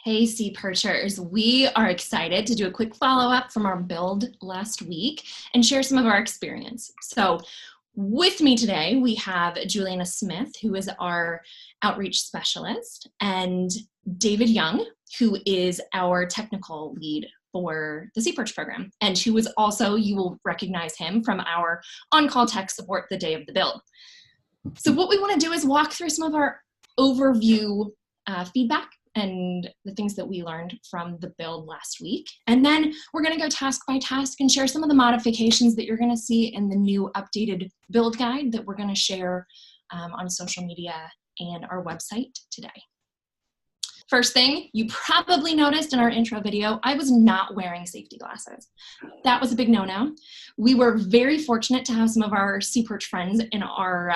Hey, SeaPerchers. We are excited to do a quick follow-up from our build last week and share some of our experience. So with me today, we have Julianna Smith, who is our outreach specialist, and David Young, who is our technical lead for the SeaPerch program, and who is also, you will recognize him from our on-call tech support the day of the build. So what we want to do is walk through some of our overview feedback and the things that we learned from the build last week. And then we're going to go task by task and share some of the modifications that you're going to see in the new updated build guide that we're going to share on social media and our website today. First thing, you probably noticed in our intro video, I was not wearing safety glasses. That was a big no-no. We were very fortunate to have some of our SeaPerch friends in our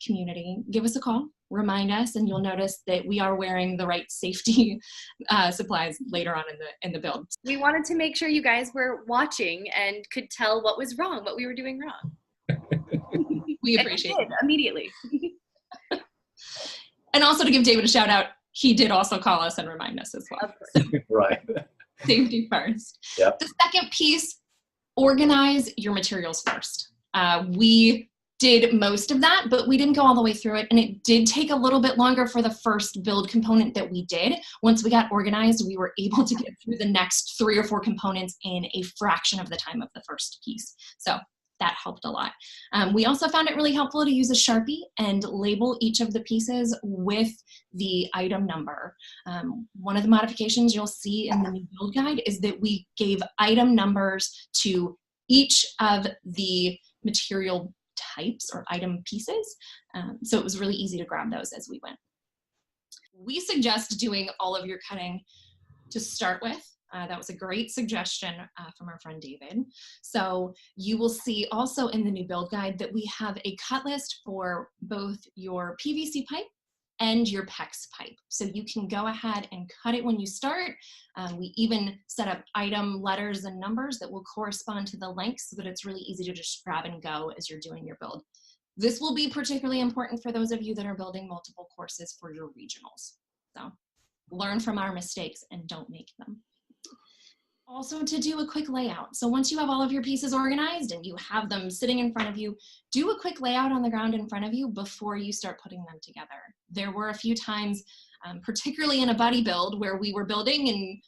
community give us a call, remind us, and you'll notice that we are wearing the right safety supplies later on in the build. We wanted to make sure you guys were watching and could tell what was wrong, what we were doing wrong. We appreciate it. Immediately. And also to give David a shout out, he did also call us and remind us as well. Of course. Right. Safety first. Yep. The second piece, organize your materials first. We did most of that, but we didn't go all the way through it, and it did take a little bit longer for the first build component that we did. Once we got organized, we were able to get through the next 3 or 4 components in a fraction of the time of the first piece. So that helped a lot. We also found it really helpful to use a Sharpie and label each of the pieces with the item number. One of the modifications you'll see in the new build guide is that we gave item numbers to each of the material types or item pieces. So it was really easy to grab those as we went. We suggest doing all of your cutting to start with. That was a great suggestion from our friend David. So you will see also in the new build guide that we have a cut list for both your PVC pipe and your PEX pipe. So you can go ahead and cut it when you start. We even set up item letters and numbers that will correspond to the lengths so that it's really easy to just grab and go as you're doing your build. This will be particularly important for those of you that are building multiple courses for your regionals. So learn from our mistakes and don't make them. Also, to do a quick layout. So once you have all of your pieces organized and you have them sitting in front of you, do a quick layout on the ground in front of you before you start putting them together. There were a few times, particularly in a buddy build, where we were building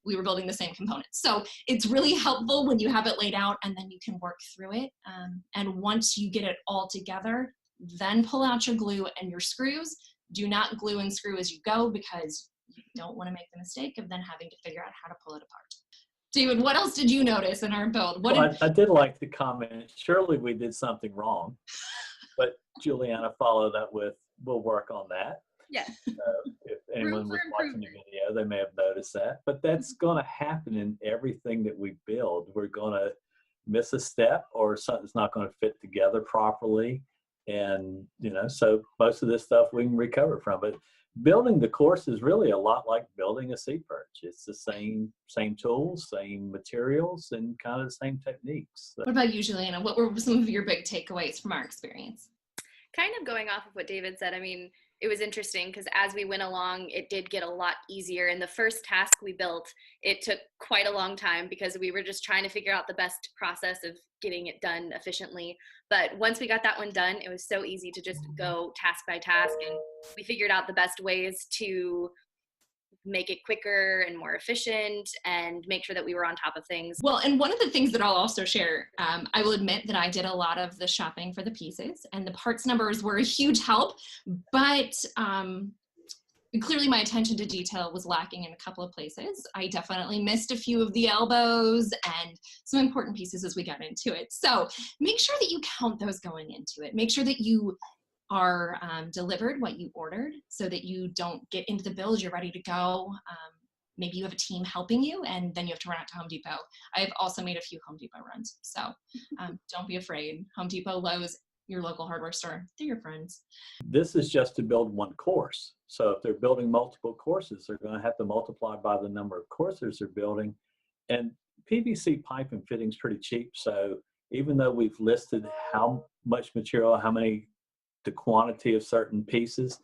the same components. So it's really helpful when you have it laid out and then you can work through it. And once you get it all together, then pull out your glue and your screws. Do not glue and screw as you go because you don't want to make the mistake of then having to figure out how to pull it apart. David, what else did you notice in our build? I did like to comment, surely we did something wrong, but Julianna followed up with, we'll work on that. Yes. If anyone was watching the video, they may have noticed that, but that's going to happen in everything that we build. We're going to miss a step or something's not going to fit together properly. And, so most of this stuff we can recover from. But building the course is really a lot like building a SeaPerch. It's the same tools, same materials, and kind of the same techniques. What about you, Julianna? What were some of your big takeaways from our experience? Kind of going off of what David said, I mean, it was interesting because as we went along, it did get a lot easier. In the first task we built, it took quite a long time because we were just trying to figure out the best process of getting it done efficiently. But once we got that one done, it was so easy to just go task by task, and we figured out the best ways to make it quicker and more efficient and make sure that we were on top of things. Well, and one of the things that I'll also share, I will admit that I did a lot of the shopping for the pieces, and the parts numbers were a huge help, but clearly my attention to detail was lacking in a couple of places. I definitely missed a few of the elbows and some important pieces as we got into it. So make sure that you count those going into it. Make sure that you are delivered what you ordered so that you don't get into the build, you're ready to go. Maybe you have a team helping you and then you have to run out to Home Depot. I've also made a few Home Depot runs. So don't be afraid. Home Depot, Lowe's, your local hardware store, they're your friends. This is just to build one course. So if they're building multiple courses, they're going to have to multiply by the number of courses they're building. And PVC pipe and fitting is pretty cheap. So even though we've listed how much material, the quantity of certain pieces,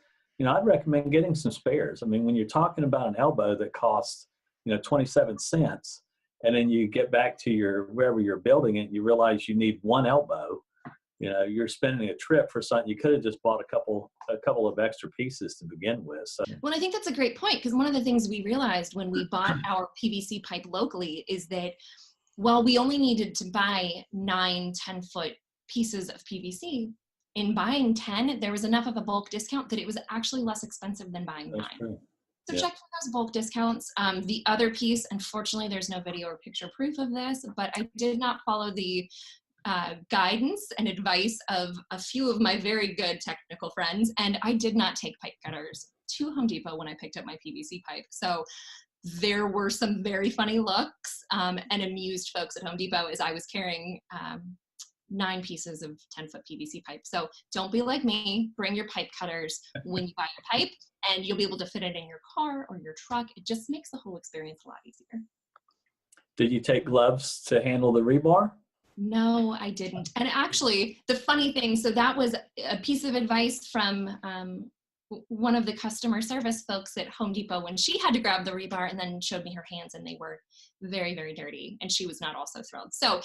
I'd recommend getting some spares. I mean, when you're talking about an elbow that costs, 27 cents, and then you get back to wherever you're building it, you realize you need one elbow, you're spending a trip for something. You could have just bought a couple of extra pieces to begin with. So. Well, I think that's a great point, because one of the things we realized when we bought our PVC pipe locally is that while we only needed to buy 9 10-foot pieces of PVC, in buying 10, there was enough of a bulk discount that it was actually less expensive than buying 9. True. So check for those bulk discounts. The other piece, unfortunately, there's no video or picture proof of this, but I did not follow the guidance and advice of a few of my very good technical friends, and I did not take pipe cutters to Home Depot when I picked up my PVC pipe. So there were some very funny looks and amused folks at Home Depot as I was carrying 9 pieces of 10-foot PVC pipe. So don't be like me. Bring your pipe cutters when you buy your pipe, and you'll be able to fit it in your car or your truck. It just makes the whole experience a lot easier. Did you take gloves to handle the rebar? No, I didn't. And actually, the funny thing, so that was a piece of advice from one of the customer service folks at Home Depot when she had to grab the rebar, and then showed me her hands, and they were very, very dirty, and she was not also thrilled. So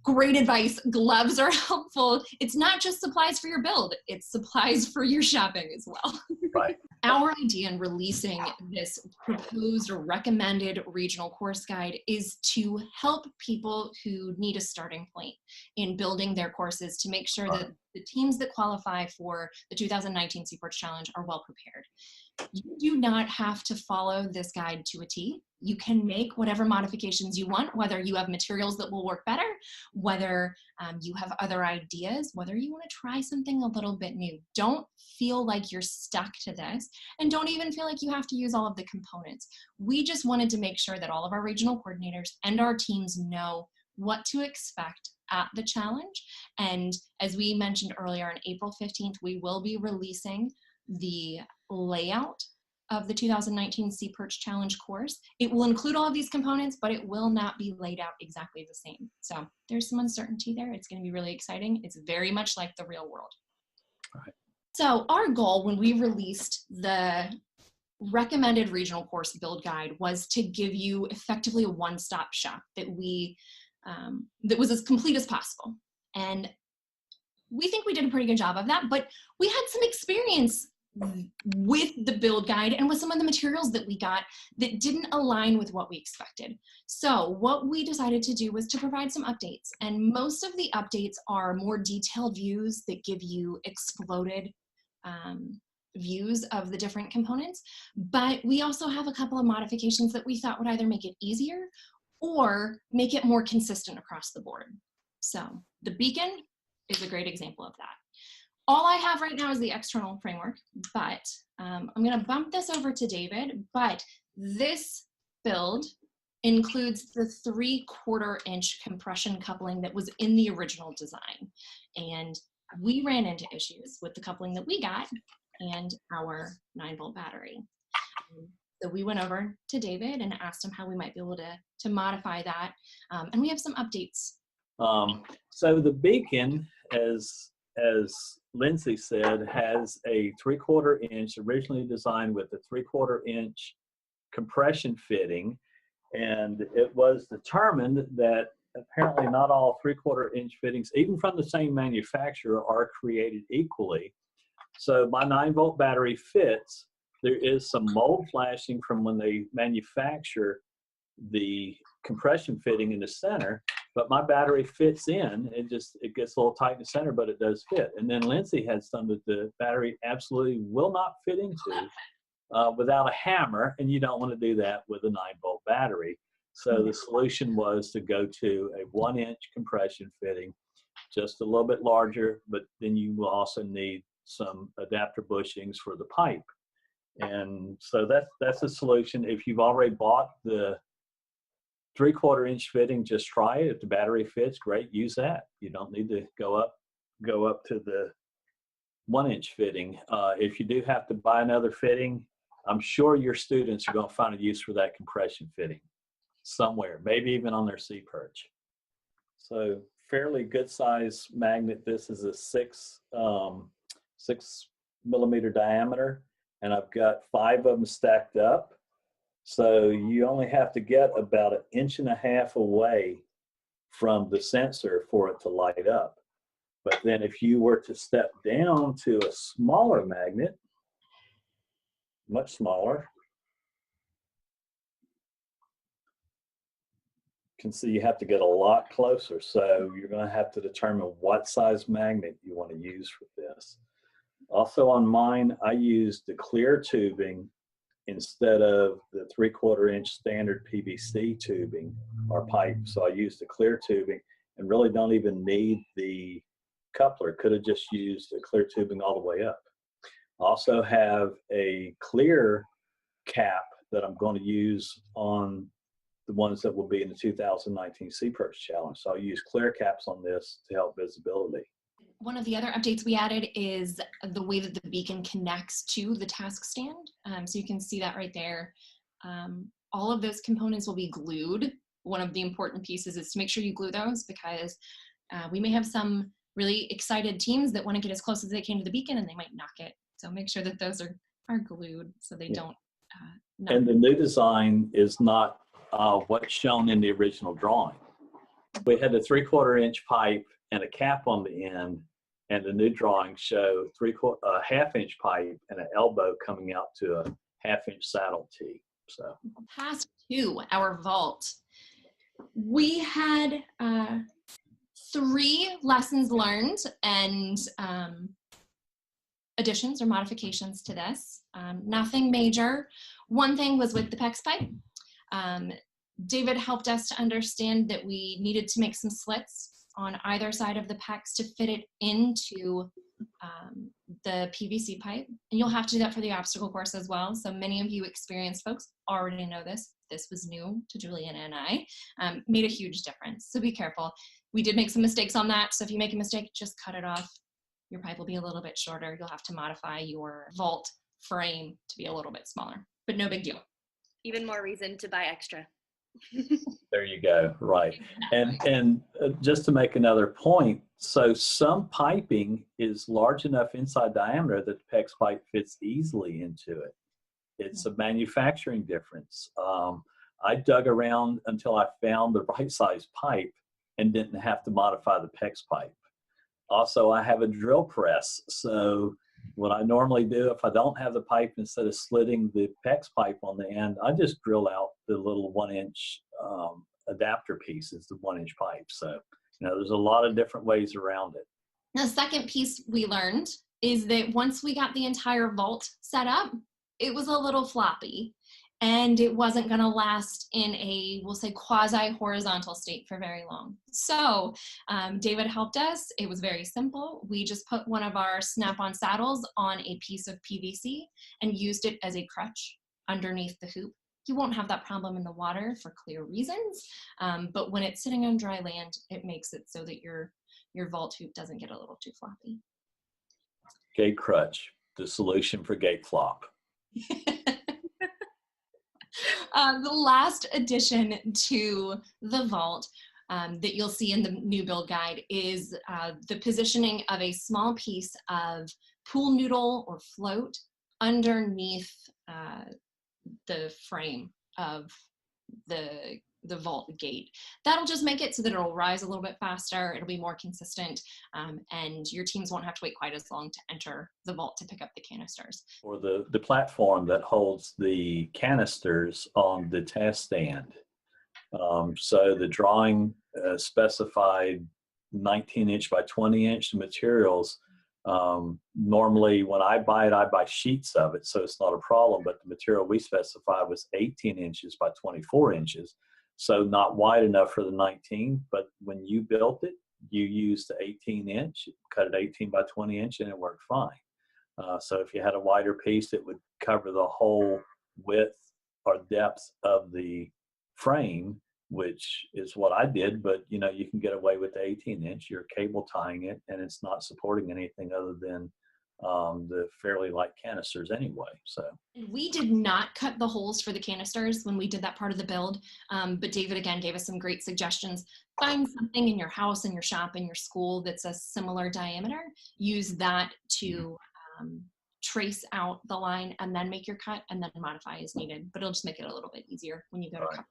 great advice. Gloves are helpful. It's not just supplies for your build, it's supplies for your shopping as well. Right. Our idea in releasing this proposed or recommended regional course guide is to help people who need a starting point in building their courses, to make sure that the teams that qualify for the 2019 SeaPerch Challenge are well prepared. You do not have to follow this guide to a T. You can make whatever modifications you want, whether you have materials that will work better, whether you have other ideas, whether you want to try something a little bit new. Don't feel like you're stuck to this, and don't even feel like you have to use all of the components. We just wanted to make sure that all of our regional coordinators and our teams know what to expect at the challenge. And as we mentioned earlier, on April 15th, we will be releasing the layout of the 2019 SeaPerch Challenge course. It will include all of these components, but it will not be laid out exactly the same. So there's some uncertainty there. It's going to be really exciting. It's very much like the real world. All right. So our goal when we released the recommended regional course build guide was to give you effectively a one-stop shop that that was as complete as possible. And we think we did a pretty good job of that, but we had some experience with the build guide and with some of the materials that we got that didn't align with what we expected. So what we decided to do was to provide some updates, and most of the updates are more detailed views that give you exploded views of the different components, but we also have a couple of modifications that we thought would either make it easier or make it more consistent across the board. So the beacon is a great example of that. All I have right now is the external framework, but I'm going to bump this over to David. But this build includes the 3/4 inch compression coupling that was in the original design. And we ran into issues with the coupling that we got and our 9-volt battery. So we went over to David and asked him how we might be able to modify that. And we have some updates. So the beacon, as Lindsey said, has a 3/4 inch, originally designed with a 3/4 inch compression fitting. And it was determined that apparently not all 3/4 inch fittings, even from the same manufacturer, are created equally. So my 9-volt battery fits. There is some mold flashing from when they manufacture the compression fitting in the center, but my battery fits in. It gets a little tight in the center, but it does fit. And then Lindsey had some that the battery absolutely will not fit into without a hammer, and you don't want to do that with a 9-volt battery. So the solution was to go to a 1-inch compression fitting, just a little bit larger, but then you will also need some adapter bushings for the pipe. And so that's a solution. If you've already bought the 3/4 inch fitting, just try it. If the battery fits, great, use that. You don't need to go up to the 1-inch fitting. If you do have to buy another fitting, I'm sure your students are going to find a use for that compression fitting somewhere, maybe even on their SeaPerch. So fairly good size magnet. This is a 6 millimeter diameter. and I've got 5 of them stacked up. So you only have to get about 1.5 inches away from the sensor for it to light up. But then if you were to step down to a smaller magnet, much smaller, you can see you have to get a lot closer. So you're going to have to determine what size magnet you want to use for this. Also on mine, I used the clear tubing instead of the 3/4 inch standard PVC tubing or pipe. So I used the clear tubing and really don't even need the coupler. Could have just used the clear tubing all the way up. I also have a clear cap that I'm going to use on the ones that will be in the 2019 SeaPerch Challenge. So I'll use clear caps on this to help visibility. One of the other updates we added is the way that the beacon connects to the task stand. So you can see that right there. All of those components will be glued. One of the important pieces is to make sure you glue those, because we may have some really excited teams that want to get as close as they can to the beacon and they might knock it. So make sure that those are glued so they don't knock. And the new design is not what's shown in the original drawing. We had a 3/4 inch pipe and a cap on the end, and the new drawings show a 1/2 inch pipe and an elbow coming out to a 1/2 inch saddle tee. So Task 2, our vault. We had 3 lessons learned and additions or modifications to this. Nothing major. One thing was with the PEX pipe. David helped us to understand that we needed to make some slits on either side of the PEX to fit it into the PVC pipe. And you'll have to do that for the obstacle course as well. So many of you experienced folks already know this. This was new to Julianna and I. Made a huge difference. So be careful. We did make some mistakes on that. So if you make a mistake, just cut it off. Your pipe will be a little bit shorter. You'll have to modify your vault frame to be a little bit smaller, but no big deal. Even more reason to buy extra. there you go, right. And just to make another point, so some piping is large enough inside diameter that the PEX pipe fits easily into it. It's a manufacturing difference. I dug around until I found the right size pipe and didn't have to modify the PEX pipe. Also, I have a drill press, so what I normally do, if I don't have the pipe, instead of slitting the PEX pipe on the end, I just drill out the little 1 inch adapter pieces, the 1 inch pipe. So, there's a lot of different ways around it. The second piece we learned is that once we got the entire vault set up, it was a little floppy and it wasn't going to last in a, we'll say, quasi-horizontal state for very long. So David helped us. It was very simple. We just put one of our snap-on saddles on a piece of PVC and used it as a crutch underneath the hoop. You won't have that problem in the water for clear reasons, but when it's sitting on dry land, it makes it so that your vault hoop doesn't get a little too floppy. Gate crutch, the solution for gate flop. The last addition to the vault that you'll see in the new build guide is the positioning of a small piece of pool noodle or float underneath the frame of the vault gate. That'll just make it so that it'll rise a little bit faster, it'll be more consistent, and your teams won't have to wait quite as long to enter the vault to pick up the canisters. Or the platform that holds the canisters on the task stand. So the drawing specified 19 inch by 20 inch materials. Normally when I buy sheets of it, so it's not a problem, but the material we specified was 18 inches by 24 inches. So not wide enough for the 19, but when you built it, you used the 18 inch, cut it 18 by 20 inch, and it worked fine. So if you had a wider piece, it would cover the whole width or depth of the frame, which is what I did, but you can get away with the 18 inch, you're cable tying it, and it's not supporting anything other than the fairly light canisters anyway. So we did not cut the holes for the canisters when we did that part of the build, but David again gave us some great suggestions. Find something in your house, in your shop, in your school that's a similar diameter. Use that to trace out the line and then make your cut and then modify as needed, but it'll just make it a little bit easier when you go to cut.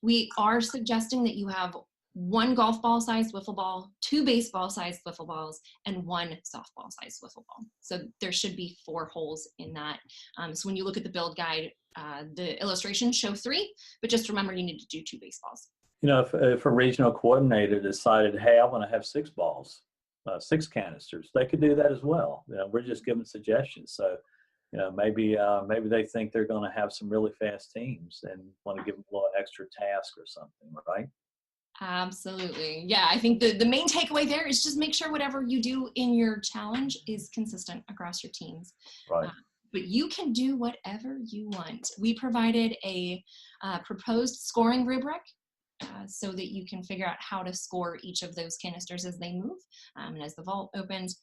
We are suggesting that you have 1 golf ball sized wiffle ball, 2 baseball sized wiffle balls, and 1 softball sized wiffle ball. So there should be 4 holes in that. So when you look at the build guide, the illustrations show 3, but just remember you need to do 2 baseballs. You know, if a regional coordinator decided, hey, I want to have 6 balls, 6 canisters, they could do that as well. You know, we're just giving suggestions. So, you know, maybe they think they're going to have some really fast teams and want to give them a little extra task or something, right? Absolutely. Yeah, I think the main takeaway there is just make sure whatever you do in your challenge is consistent across your teams. Right. But you can do whatever you want. We provided a proposed scoring rubric so that you can figure out how to score each of those canisters as they move and as the vault opens.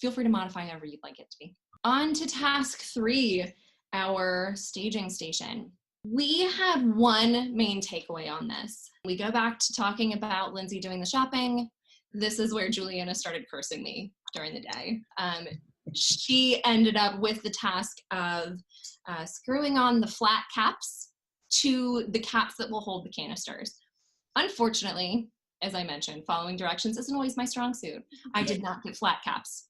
Feel free to modify however you'd like it to be. On to task 3, our staging station. We had one main takeaway on this. We go back to talking about Lindsey doing the shopping. This is where Julianna started cursing me during the day. She ended up with the task of screwing on the flat caps to the caps that will hold the canisters. Unfortunately, as I mentioned, following directions isn't always my strong suit. I did not get flat caps.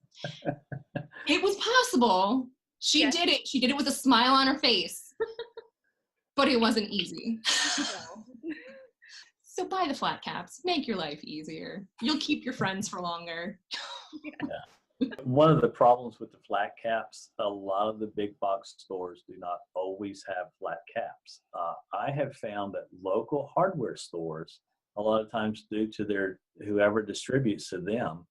It was possible. She did it. She did it with a smile on her face. But it wasn't easy. So buy the flat caps. Make your life easier. You'll keep your friends for longer. Yeah. One of the problems with the flat caps, a lot of the big box stores do not always have flat caps. I have found that local hardware stores, a lot of times due to their whoever distributes to them,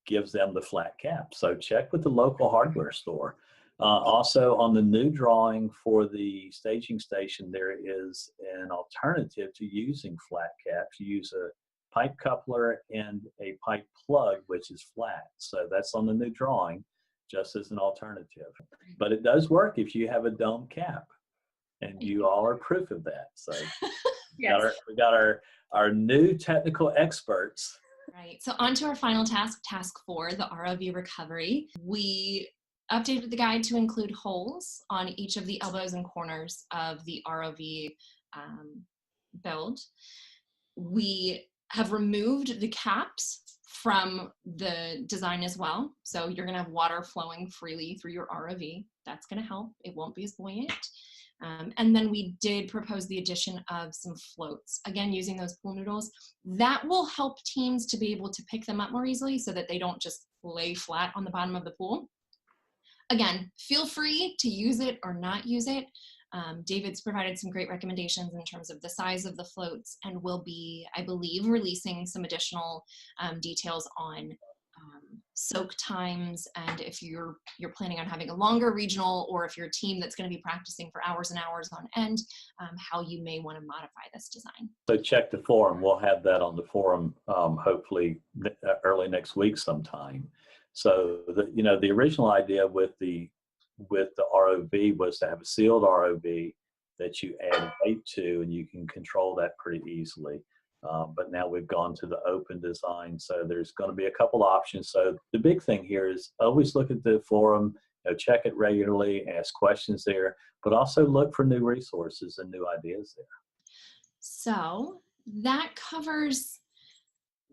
gives them the flat cap. So check with the local hardware store. Also, on the new drawing for the staging station, there is an alternative to using flat caps. You use a pipe coupler and a pipe plug, which is flat. So that's on the new drawing, just as an alternative. But it does work if you have a dome cap, and you all are proof of that. So Yes. we got our new technical experts. Right. So on to our final task, task 4, the Rav Recovery. We updated the guide to include holes on each of the elbows and corners of the ROV build. We have removed the caps from the design as well. So you're going to have water flowing freely through your ROV. That's going to help. It won't be as buoyant. And then we did propose the addition of some floats, again, using those pool noodles. That will help teams to be able to pick them up more easily so that they don't just lay flat on the bottom of the pool. Again, feel free to use it or not use it. David's provided some great recommendations in terms of the size of the floats, and will be, I believe, releasing some additional details on soak times, and if you're planning on having a longer regional, or if you're a team that's going to be practicing for hours and hours on end, how you may want to modify this design. So check the forum. We'll have that on the forum hopefully early next week sometime. So the original idea with the ROV was to have a sealed ROV that you add weight to, and you can control that pretty easily. But now we've gone to the open design, so there's going to be a couple options. So the big thing here is always look at the forum, check it regularly, ask questions there, but also look for new resources and new ideas there. So that covers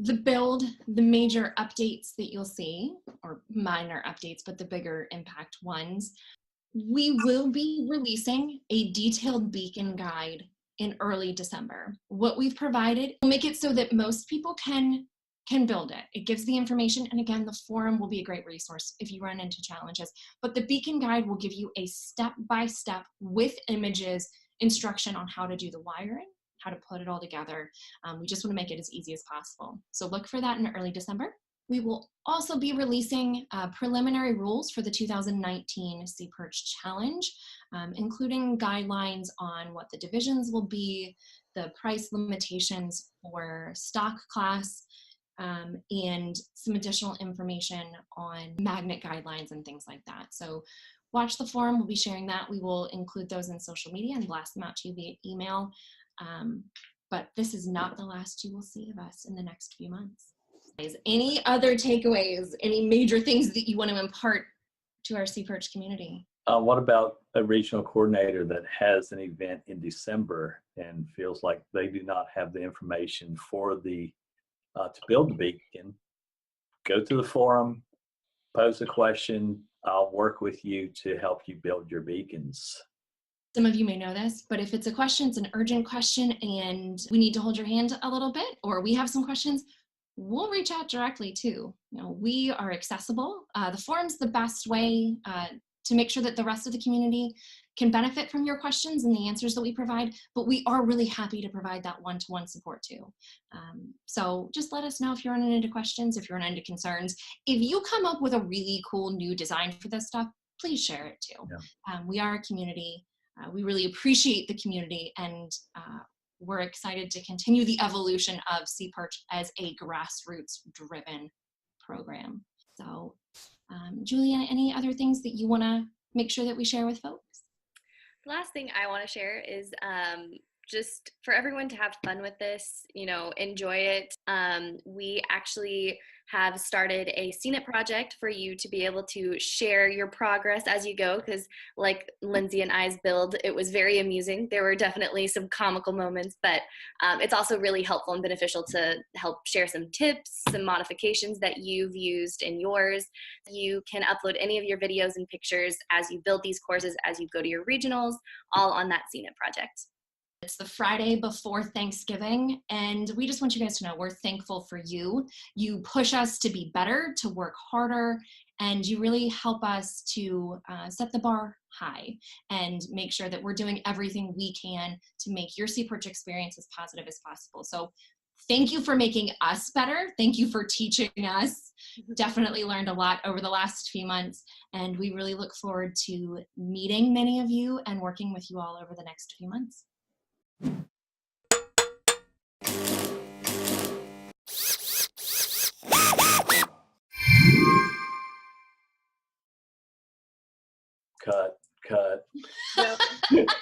the build, the major updates that you'll see, or minor updates, but the bigger impact ones. We will be releasing a detailed beacon guide in early December. What we've provided will make it so that most people can build it. It gives the information, and again, the forum will be a great resource if you run into challenges. But the beacon guide will give you a step-by-step with images instruction on how to do the wiring, how to put it all together. We just want to make it as easy as possible. So look for that in early December. We will also be releasing preliminary rules for the 2019 SeaPerch Challenge, including guidelines on what the divisions will be, the price limitations for stock class, and some additional information on magnet guidelines and things like that. So watch the forum. We'll be sharing that. We will include those in social media and blast them out to you via email. But this is not the last you will see of us in the next few months. Any other takeaways, any major things that you want to impart to our SeaPerch community. What about a regional coordinator that has an event in December and feels like they do not have the information for the to build the beacon? Go to the forum, pose a question. I'll work with you to help you build your beacons. Some of you may know this, but if it's a question, it's an urgent question and we need to hold your hand a little bit, or we have some questions, we'll reach out directly too. We are accessible. The forum's the best way to make sure that the rest of the community can benefit from your questions and the answers that we provide, but we are really happy to provide that one-to-one support too. So just let us know if you're running into questions, if you're running into concerns. If you come up with a really cool new design for this stuff, please share it too. Yeah. We are a community. We really appreciate the community, and we're excited to continue the evolution of SeaPerch as a grassroots-driven program. So, Julianna, any other things that you want to make sure that we share with folks? The last thing I want to share is just for everyone to have fun with this, enjoy it. We actually have started a CNIT project for you to be able to share your progress as you go, because like Lindsey and I's build, it was very amusing. There were definitely some comical moments, but it's also really helpful and beneficial to help share some tips, some modifications that you've used in yours. You can upload any of your videos and pictures as you build these courses, as you go to your regionals, all on that CNIT project. It's the Friday before Thanksgiving, and we just want you guys to know we're thankful for you. You push us to be better, to work harder, and you really help us to set the bar high and make sure that we're doing everything we can to make your SeaPerch experience as positive as possible. So thank you for making us better. Thank you for teaching us. Definitely learned a lot over the last few months, and we really look forward to meeting many of you and working with you all over the next few months. Cut. Yep.